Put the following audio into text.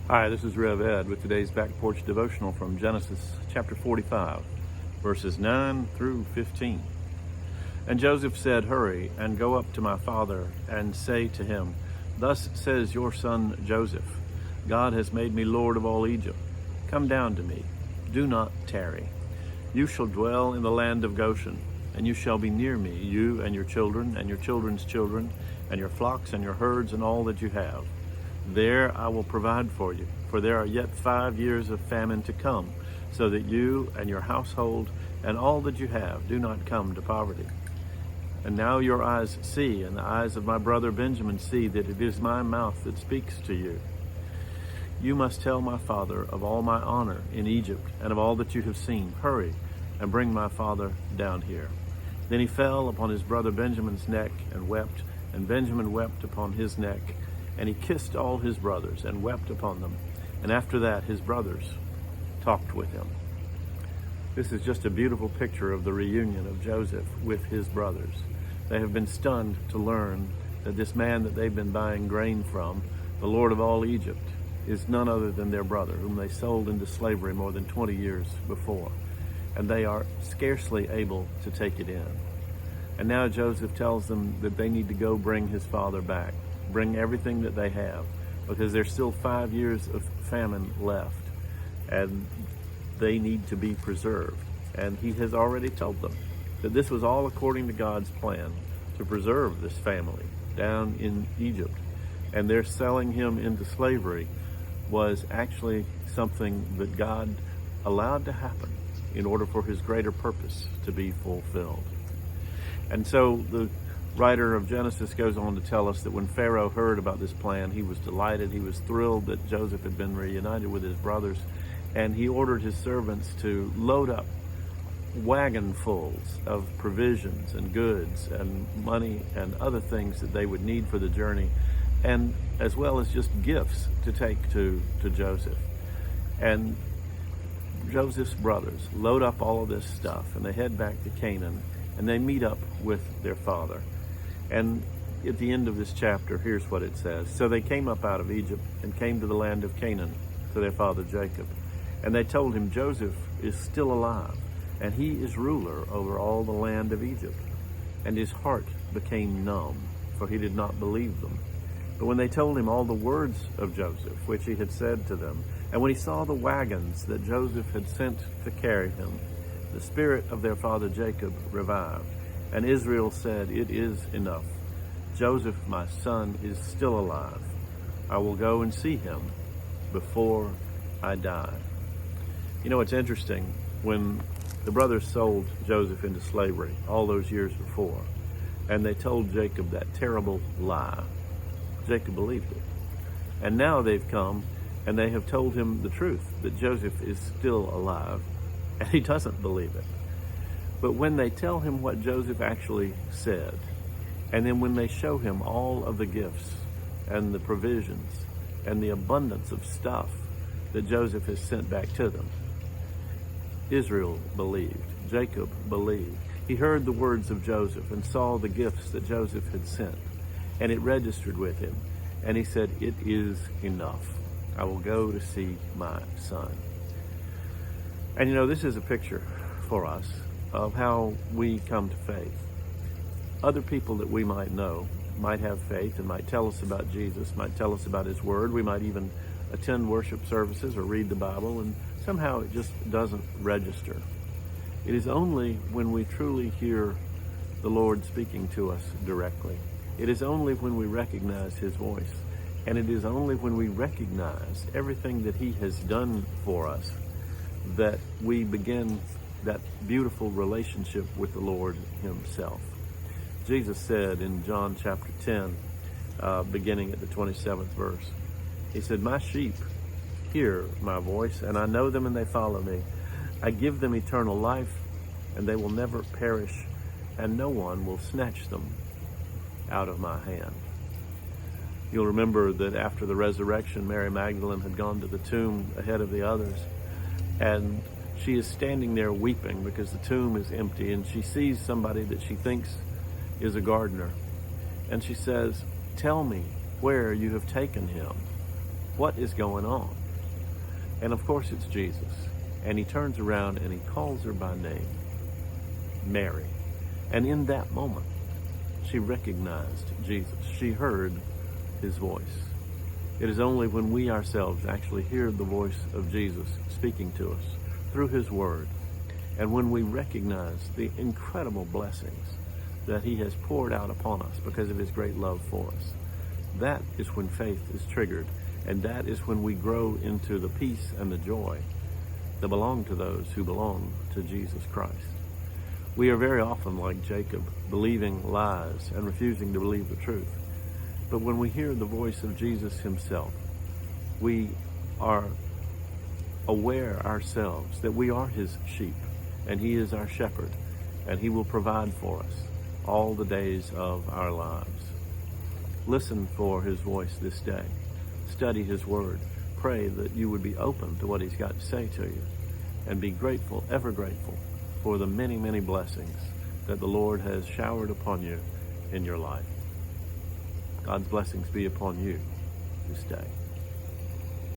Hi, this is Rev Ed with today's Back Porch Devotional from Genesis chapter 45, verses 9 through 15. And Joseph said, "Hurry and go up to my father and say to him, 'Thus says your son Joseph, God has made me Lord of all Egypt. Come down to me, do not tarry. You shall dwell in the land of Goshen, and you shall be near me, you and your children and your children's children, and your flocks and your herds and all that you have. There I will provide for you, for there are yet 5 years of famine to come, so that you and your household and all that you have do not come to poverty. And now your eyes see, and the eyes of my brother Benjamin see, that it is my mouth that speaks to you. You must tell my father of all my honor in Egypt, and of all that you have seen. Hurry and bring my father down here.' Then he fell upon his brother Benjamin's neck and wept, and Benjamin wept upon his neck. And he kissed all his brothers and wept upon them. And after that, his brothers talked with him." This is just a beautiful picture of the reunion of Joseph with his brothers. They have been stunned to learn that this man that they've been buying grain from, the Lord of all Egypt, is none other than their brother, whom they sold into slavery more than 20 years before. And they are scarcely able to take it in. And now Joseph tells them that they need to go bring his father back. Bring everything that they have, because there's still 5 years of famine left, and they need to be preserved. And he has already told them that this was all according to God's plan to preserve this family down in Egypt. And their selling him into slavery was actually something that God allowed to happen in order for his greater purpose to be fulfilled. And so the writer of Genesis goes on to tell us that when Pharaoh heard about this plan, he was delighted. He was thrilled that Joseph had been reunited with his brothers, and he ordered his servants to load up wagonfuls of provisions and goods and money and other things that they would need for the journey, and as well as just gifts to take to Joseph. And Joseph's brothers load up all of this stuff, and they head back to Canaan, and they meet up with their father. And at the end of this chapter, here's what it says. "So they came up out of Egypt and came to the land of Canaan to their father Jacob. And they told him, 'Joseph is still alive, and he is ruler over all the land of Egypt.' And his heart became numb, for he did not believe them. But when they told him all the words of Joseph, which he had said to them, and when he saw the wagons that Joseph had sent to carry him, the spirit of their father Jacob revived. And Israel said, 'It is enough. Joseph, my son, is still alive. I will go and see him before I die.'" You know, it's interesting. When the brothers sold Joseph into slavery all those years before, and they told Jacob that terrible lie, Jacob believed it. And now they've come and they have told him the truth, that Joseph is still alive, and he doesn't believe it. But when they tell him what Joseph actually said, and then when they show him all of the gifts and the provisions and the abundance of stuff that Joseph has sent back to them, Israel believed. Jacob believed. He heard the words of Joseph and saw the gifts that Joseph had sent, and it registered with him. And he said, "It is enough. I will go to see my son." And you know, this is a picture for us of how we come to faith. Other people that we might know might have faith and might tell us about Jesus, might tell us about his word. We might even attend worship services or read the Bible, and somehow it just doesn't register. It is only when we truly hear the Lord speaking to us directly. It is only when we recognize his voice, and it is only when we recognize everything that he has done for us that we begin that beautiful relationship with the Lord himself. Jesus said in John chapter 10, beginning at the 27th verse, he said, "My sheep hear my voice, and I know them and they follow me. I give them eternal life, and they will never perish, and no one will snatch them out of my hand." You'll remember that after the resurrection, Mary Magdalene had gone to the tomb ahead of the others, and she is standing there weeping because the tomb is empty, and she sees somebody that she thinks is a gardener. And she says, "Tell me where you have taken him." What is going on? And of course it's Jesus. And he turns around and he calls her by name, Mary. And in that moment, she recognized Jesus. She heard his voice. It is only when we ourselves actually hear the voice of Jesus speaking to us through his word, and when we recognize the incredible blessings that he has poured out upon us because of his great love for us, that is when faith is triggered, and that is when we grow into the peace and the joy that belong to those who belong to Jesus Christ. We are very often like Jacob, believing lies and refusing to believe the truth. But when we hear the voice of Jesus himself, we are aware ourselves that we are his sheep, and he is our shepherd, and he will provide for us all the days of our lives. Listen for his voice this day. Study his word. Pray that you would be open to what he's got to say to you, and be grateful, ever grateful, for the many, many blessings that the Lord has showered upon you in your life. God's blessings be upon you this day.